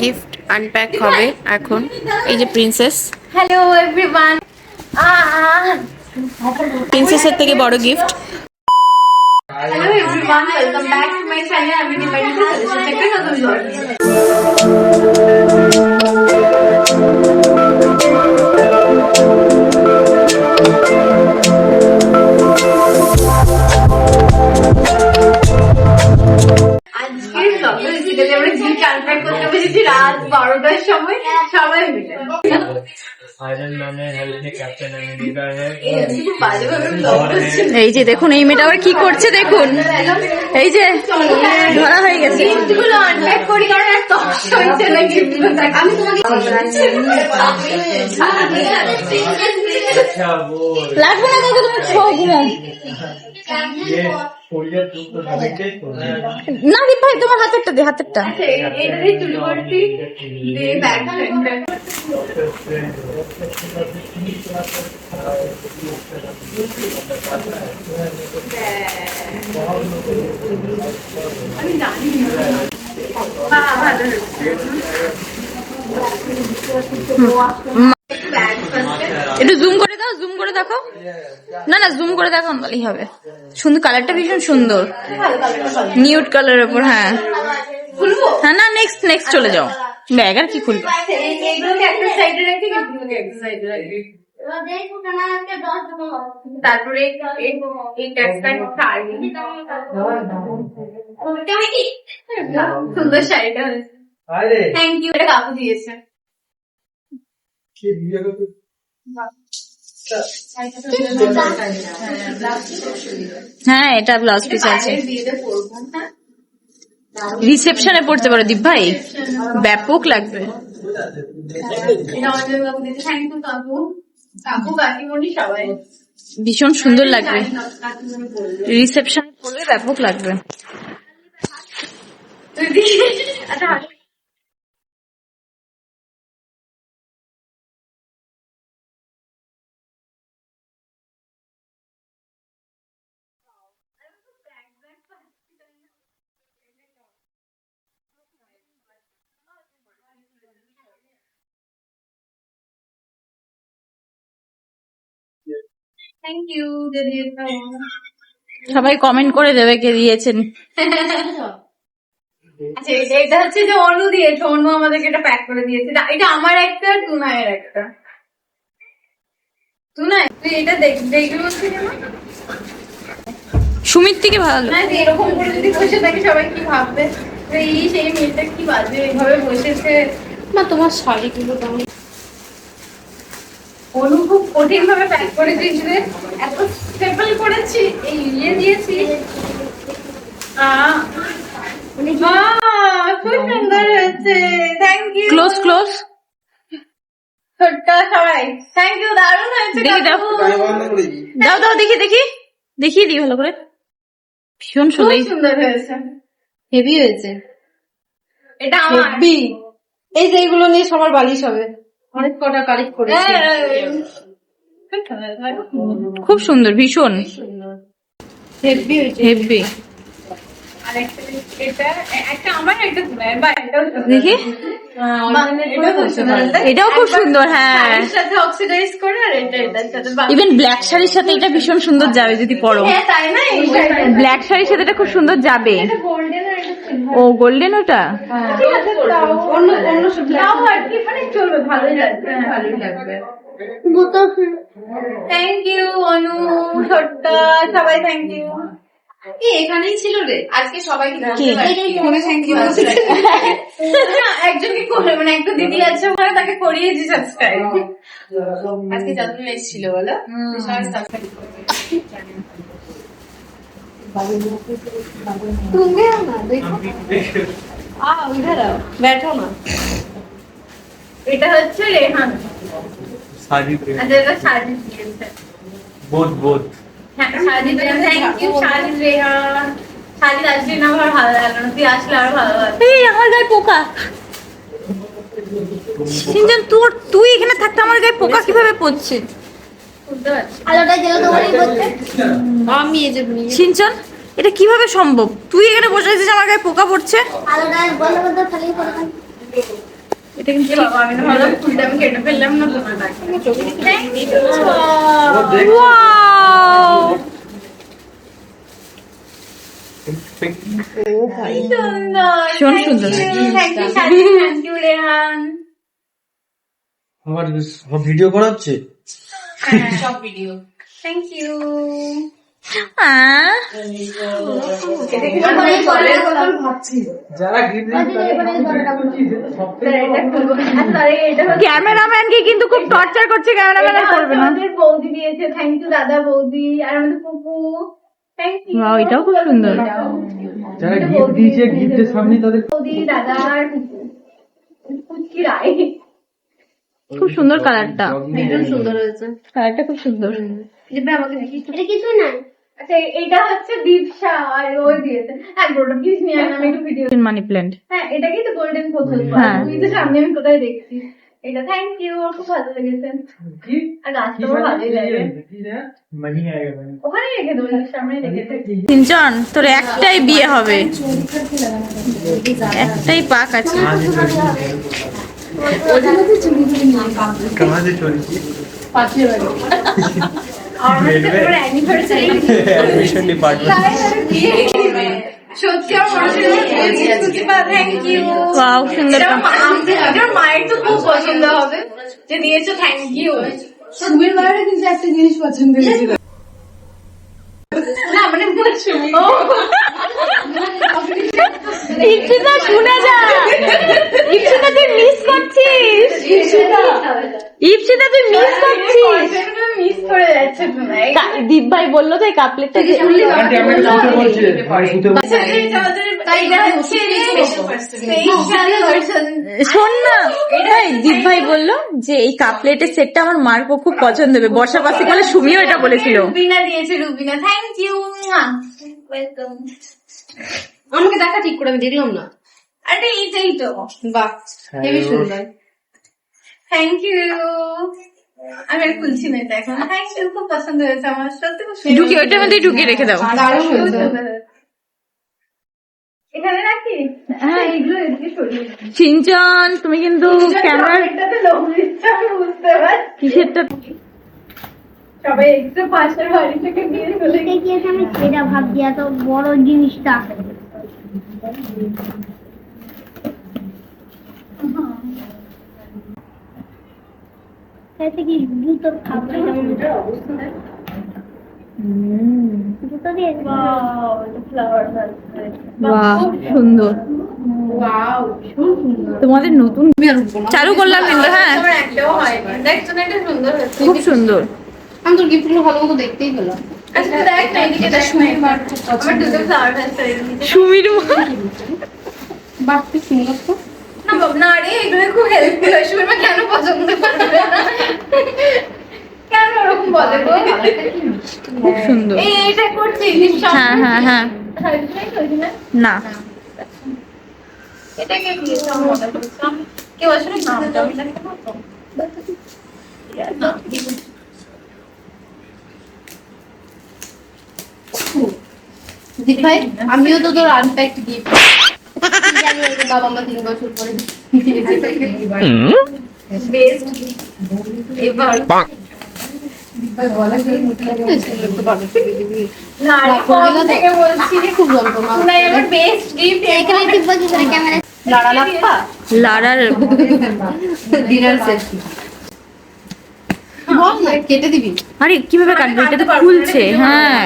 Gift unpack হবে এখন। এই যে প্রিন্সেস। Hello everyone. প্রিন্সেসের থেকে বড় gift. Hello everyone, welcome back to my channel. আমি নিমাইনিকা সলিউশন থেকে নতুন ব্লগ। আজকের ব্লগে বেসিক্যালি আমরা গিফট আনপ্যাক করতে বসেছি রাত 12টার সময় সবাই মিলে। এই যে দেখুন এই মেয়েটা আবার কি করছে দেখুন। এই যে ধরা হয়ে গেছে। গিফটগুলো আনপ্যাক করি কারণ আর তস হচ্ছে না গিফটগুলো। আমি তোমাকে লাগবে না কাউকে, তুমি ছৌ ঘুমাও না। দীপ ভাই তোমার হাতেরটা দে, হাতেরটা। এটা দিয়ে চুল ভর্তি দিয়ে ব্যাগ আমি জানি একটু জুম করে দাও, জুম করে দেখো। না না জুম করে দেখো তাহলেই হবে। সুন্দর, কালারটা ভীষণ সুন্দর, নিউড কালারের উপর। হ্যাঁ হ্যাঁ, না নেক্সট নেক্সট চলে যাও। ব্যাগ আর কি খুলবে। তারপরে সুন্দর শাড়িটা থ্যাংক ইউ। এটা কাকু দিয়েছে। হ্যাঁ এটা ব্লাউজ পিস আছে। রিসেপশনে পড়তে পারো দীপ ভাই, ব্যাপক লাগবে। ভীষণ সুন্দর লাগবে, রিসেপশনে পড়লে ব্যাপক লাগবে। থ্যাংক ইউ দিদি। সবাই কমেন্ট করে দেবে কে দিয়েছেন। আচ্ছা এটা হচ্ছে যে অনু দিয়েছে, অনু আমাদেরকে এটা প্যাক করে দিয়েছে। এটা আমার একটা, টুনায়ের একটা। টুনাই তুই এটা দেখবি বলছি না? সুমিত থেকে ভালো। না এরকম করে যদি বসে থাকে সবাই কি ভাববে, এই সেই মেয়েটা কি বাজে এইভাবে বসেছে। মা তোমার শাড়িগুলো দাও। অনু খুব কঠিন ভাবে প্যাক করে দিয়েছে। এত স্টেপল করেছি, এই ইয়ে দিয়েছি। খুব সুন্দর হয়েছে, থ্যাংক ইউ। ক্লোজ ক্লোজ ছোট্ট সবাই থ্যাংক ইউ, দারুণ হয়েছে। দেখি দাও দাও দাও, দেখি দেখি দেখিয়ে দিই ভালো করে। ভীষণ সুন্দর, সুন্দর হয়েছে, হেভি হয়েছে। এটা আমার হেভি। এই যে এইগুলো নিয়ে সবার বালিশ হবে। অনেক কটা কালেক্ট করেছি। খুব সুন্দর, ভীষণ হেভি হয়েছে, হেভি। আর এটা একটা আমার একটা বা এটাও দেখি এটাও খুব সুন্দর। হ্যাঁ এর সাথে অক্সিডাইজ করে, আর এটার সাথে ইভেন ব্ল্যাক শাড়ির সাথে এটা ভীষণ সুন্দর যাবে যদি পরো। হ্যাঁ তাই না, ব্ল্যাক শাড়ির সাথে এটা খুব সুন্দর যাবে। গোল্ডেন আর এটা সিলভার। ও গোল্ডেন ওটা। ঠিক আছে তাও অন্য তাও আর কি মানে চলবে, ভালোই লাগবে, ভালোই লাগবে। থ্যাংক ইউ অনু, ছোট্ট সবাই থ্যাংক ইউ। এখানেই ছিল রে আজকে সবাইকে থ্যাংক ইউ। একজনকে করে মানে একটা দিদি আছে ওখানে, তাকে করিয়েছি সাবস্ক্রাইব। আজকে যত্ন এসেছিল বলো, সবাই সাবস্ক্রাইব করবে। তুমি না দেখো ইধার बैठो না। এটা হচ্ছে রেহান। साजिद আচ্ছা এটা সাজিদ দিয়েছে। बोध बोध হ্যাঁ সাজিদ, থ্যাংক ইউ সাজিদ রেহান। সাজিদ আসলে না আমার ভালো লাগলো না, তুই আসলে আরো ভালো লাগলো। এই আমার গায়ে পোকা। সিনজান তুই এখানে থাকতে আমার গায়ে পোকা কিভাবে পড়ছে? বুঝতে পারছি। আলোটা জ্বালা তোমারই করতে। আমি এই যে সিনচান এটা কিভাবে সম্ভব? তুই এখানে বসে আছিস আমার গায়ে পোকা পড়ছে। আলোটা বন্ধ করতে খালি করে এটা কিন্তু বাবা আমি তো ভাবলাম ফুলটা আমি কেটে ফেললাম না তোমার ওয়াও ভীষণ সুন্দর থ্যাংক ইউ রেহান। আমার সব ভিডিও করা হচ্ছে। হ্যাঁ সব ভিডিও থ্যাংক ইউ। যারা ক্যামেরাম্যানকে কিন্তু খুব টর্চার করছে, ক্যামেরাম্যান আর করবে না। বৌদি দিয়েছে, থ্যাংক ইউ দাদা বৌদি আর আমাদের পুপু থ্যাংক ইউ। Wow, এটাও খুব সুন্দর। যারা গিফট দিয়েছে গিফটের সামনে তাদের বৌদি দাদা আর পুপু পুচকি রায়। খুব সুন্দর কালারটা, ভীষণ সুন্দর হয়েছে। কালারটা খুব সুন্দর। দিব্যা আমাকে দেখি এটা কিছু না। আচ্ছা এটা হচ্ছে দীপশা আর ওই দিয়েছে। হ্যাঁ বড়টা প্লিজ নিয়ে আয়, আমি একটু ভিডিও। মানি প্ল্যান্ট, হ্যাঁ এটা কি তো গোল্ডেন কোথাল হ্যাঁ। তুই তো সামনে আমি কোথায় দেখছি এটা। থ্যাংক ইউ, খুব ভালো লেগেছে। কি আর গাছটা আমার ভালোই লাগে। মানি আয়েগা ওখানে রেখে দেবো, সামনে রেখে দেবো। তিনজন তোর একটাই বিয়ে হবে, একটাই পাক আছে। कहाँ से चोरी की एडमिशन डिपार्टमेंट সত্যি আমার থ্যাংক ইউ। ওয়াও সুন্দর। আমার মায়ের তো খুব পছন্দ হবে যে দিয়েছো, থ্যাংক ইউ। সুমির বাইরে কিন্তু একটা জিনিস পছন্দ হয়েছিল। না মানে ইপসিতা শুনে যা, ইপসিতা তুই মিস করছিস, ইপসিতা তুই মিস করছিস। মিস করে যাচ্ছে তোমায়। দীপ ভাই বললো তো এই কাপলেটটা যে শোন না, এই দীপ ভাই বললো যে এই কাপলেটের সেটটা আমার মার খুব পছন্দ হবে, বর্ষা পাশে গেলে সুমিও এটা বলেছিল। রুবিনা দিয়েছে, রুবিনা থ্যাংক ইউ। ওয়েলকাম। আমাকে দেখা ঠিক করে, আমি দেখলাম না। আরে এইটাই তো। বাহ হেবি সুন্দর। Thank you. আমি আর খুলছি না এটা এখন। থ্যাংক ইউ, খুব পছন্দ হয়েছে আমার, সত্যি খুব সুন্দর। ঢুকিয়ে ওইটার মধ্যে ঢুকিয়ে রেখে দাও। দারুণ হয়েছে। এখানে রাখি। হ্যাঁ এগুলো এদিকে সরিয়ে দিই। সিনচান তুমি কিন্তু ক্যামেরার এটাতে লোক দিচ্ছে আমি বুঝতে পারছি। কিসেরটা সবাই একটু পাশের বাড়ি থেকে নিয়ে চলে গেছে। আমি সেটা ভাবছি এত বড় জিনিসটা কি জুতোর খাবার জুতো দিয়ে ওয়াও, এটা ফ্লাওয়ার ভাস। বাহ সুন্দর। ওয়াও, খুব সুন্দর। তোমাদের নতুন চালু করলাম কিন্তু, হ্যাঁ আমার একটাও হয়নি। দেখছো না এটা সুন্দর হচ্ছে। খুব সুন্দর। আমি তোর গিফট গুলো ভালো মতো দেখতেই পেলাম। আচ্ছা দেখ না এদিকে দেখ না। আমার দুটো ফ্লাওয়ার ভাস করে দিয়েছে। সুমির মা বাহ কি সুন্দর তো। না বাবা না রে, এগুলো খুব হেল্পফুল হয়। সুমির মা কেন পছন্দ করবে না? কেন ওরকম বলে গো? খুব সুন্দর। এইটা করছিস? হ্যাঁ হ্যাঁ হ্যাঁ না এটা কে দিয়েছে? আমার মনে পড়ছে। কেউ আসলে নামটা আমি লিখতে পারবো? দীপ ভাই আমিও তো তোর আনপ্যাক্ট গিফট বাবা মা 3 বছর পরে বেস্ট এবার না রে, কবে থেকে বলছি খুব যন্ত্রণা। না এবার বেস্ট গিফট এখানে টিপা কি করে ক্যামেরা লাড়া লাপ্পা লারার ডিনার সেট বল না কেটে দিবি। আরে কিভাবে কাটবে, এটা তো খুলছে। হ্যাঁ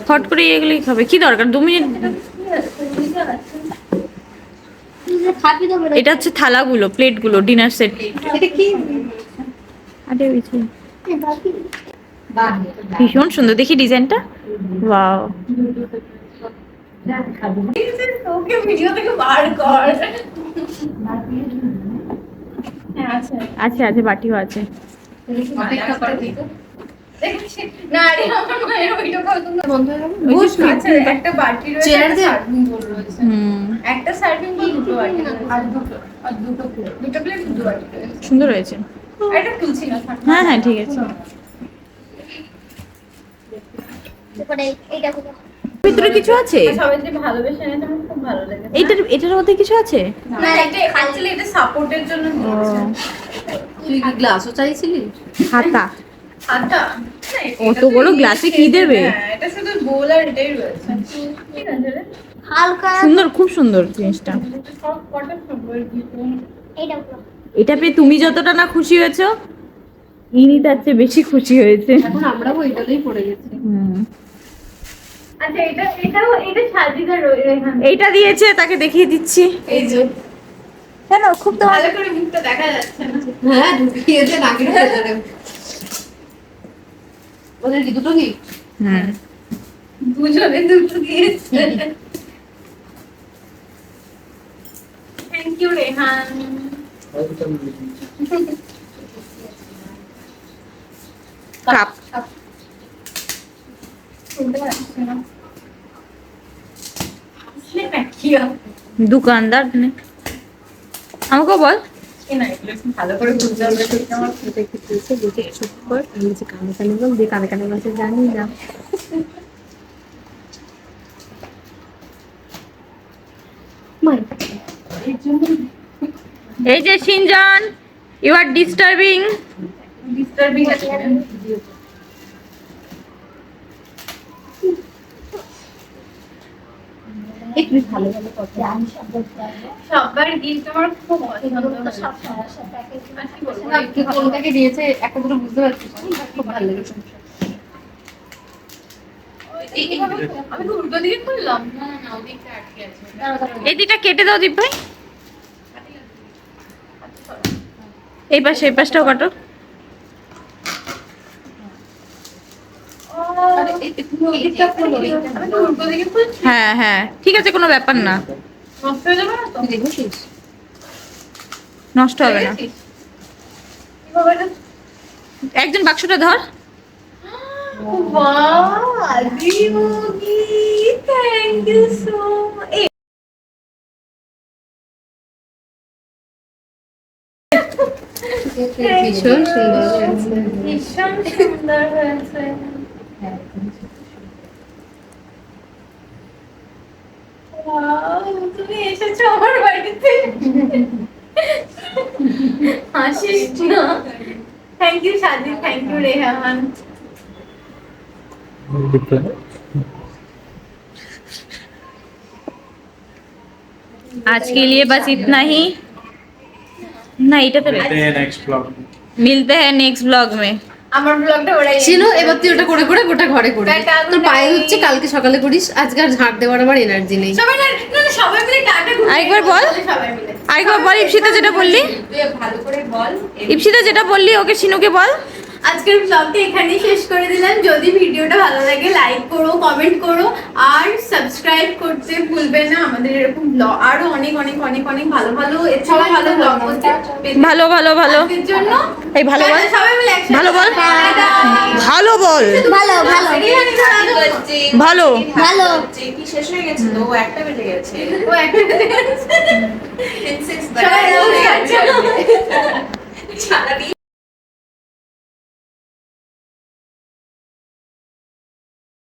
হট করে এগুলোই খাবে, কি দরকার 2 মিনিট। খাবি তো বড় এটা হচ্ছে থালাগুলো, প্লেটগুলো, ডিনার সেট। এটা কি আরে ওই যে বাকি বাহ ভীষণ সুন্দর, দেখি ডিজাইনটা। ওয়াও ওকে ভিডিও থেকে বার কর। হ্যাঁ আছে আছে আছে, বাটিও আছে। অপেক্ষা কর দেখেছি না রে, আমার মায়ের ওইটা পছন্দ। বন্ধ হয়ে গেল। বুঝলি আচ্ছা একটা বাটি রয়েছে, চেয়ার একটা দে। সার্ভিং বোল রয়েছে। হুম একটা সার্ভিং বোল, দুটো বাটি রয়েছে। আর দুটো প্লেট। দুটো প্লেট, দুটো বাটি রয়েছে। সুন্দর হয়েছে। আর এটা খুলছি না, থাক। হ্যাঁ হ্যাঁ ঠিক আছে। করে এইটা করে ভিতরে কিছু আছে? সবাই যে ভালোবেসে এনেছে আমার খুব ভালো লেগেছে। এটার মধ্যে কিছু আছে? না এটা অ্যাকচুয়ালি এটা সাপোর্টের জন্য দিয়েছে। তুই কি গ্লাসও চাইছিলি? হাতা। আচ্ছা অত বড় গ্লাসে কি দেবে? হ্যাঁ এটা শুধু বোল আর এটাই রয়েছে। ঠিক আছে রে। হালকা সুন্দর, খুব সুন্দর জিনিসটা। সব কটন সুন্দর কিছু। এইটা এটা পেয়ে তুমি যতটা না খুশি হয়েছো, ইনি তার চেয়ে বেশি খুশি হয়েছে। এখন আমরাও ওইটাতেই পড়ে গেছি। আচ্ছা এটা সাজিদা রেহান। এইটা দিয়েছে, তাকে দেখিয়ে দিচ্ছি। এই যে কেন খুব তো ভালো করে মুখটা দেখা যাচ্ছে না। হ্যাঁ ঢুকিয়েছে নাকি ভেতরে। ওদের কি দুটো কি? হুম। দুজনে দুটো দিয়েছে। Thank you Rehan. কাপ। শুনতে পাচ্ছি না। আসলে না কি দোকানদার নে। আমাকে বল। না এগুলো একটু ভালো করে বুঝতে হবে ঠিক আমার এই যে সিনজান, ইউ আর ডিস্টার্বিং। ডিস্টার্বিং আছে। একটু ভালো ভালো কথা। সবার গিফট আমার খুব পছন্দ। না কি কোনটাকে দিয়েছে একটা দুটো বুঝতে পারছি না, খুব ভালো লেগেছে। আমি তো উল্টো দিকে খুললাম। না না না ওদিকটা আটকে আছে। এই দিকটা কেটে দাও দীপ ভাই। এই পাশটাও কাটো। আরে এইটা খুলো। আমি তো উল্টো দিকে খুলছি। হ্যাঁ হ্যাঁ ঠিক আছে, কোনো ব্যাপার না, নষ্ট হয়ে যাবে না তো? তুই দেখেছিস? নষ্ট হবে না। দেখেছিস? কি বাবা এটা? একজন বাক্সটা ধর। Wow, Adimogi, thank you so much. ভীষণ সুন্দর হয়েছে। ভীষণ সুন্দর হয়েছে। Wow, তুমি এসেছো আমার বাড়িতে। হাসিস না। Thank you Sajid, thank you Rehan. आज के लिए बस इतना ही। ना এটা তো मिलते हैं नेक्स्ट ब्लॉग में। আমার ব্লগটা ওরাই চিনো এবার তুই ওটা করে করে গোটা ঘরে করে টাটা, তোর পায়ে good night। হচ্ছে কালকে সকালে করিস, আজকে আর ঝাড় দেওয়ার আমার এনার্জি নেই। সবাই না না, না, সবাই মিলে টাটা গুড আরেকবার বল। সবাই মিলে আরেকবার বল ইপসিতা যেটা বললি। তুই ভালো করে বল। ইপসিতা যেটা বললি ওকে শিনুকে বল। আজকের ব্লগটা এখানেই শেষ করে দিলাম। যদি ভিডিওটা ভালো লাগে লাইক করো, কমেন্ট করো আর সাবস্ক্রাইব করতে ভুলবে না। আমাদের এরকম ব্লগ আরো অনেক অনেক অনেক অনেক ভালো ভালো এছাড়াও ভালো ব্লগ করতে ভালো ভালো ভালো। আজকের জন্য এই ভালো বল। সবাই মিলে একসাথে ভালো বল। টাটা। ভালো বল। ভালো ভালো ভালো। ভালো কি শেষ হয়ে গেছে তো ও একটা বেজে গেছে ও একটা Princess সবাই বানানো বসে হয়ে আছে। গেছে। সারাদিন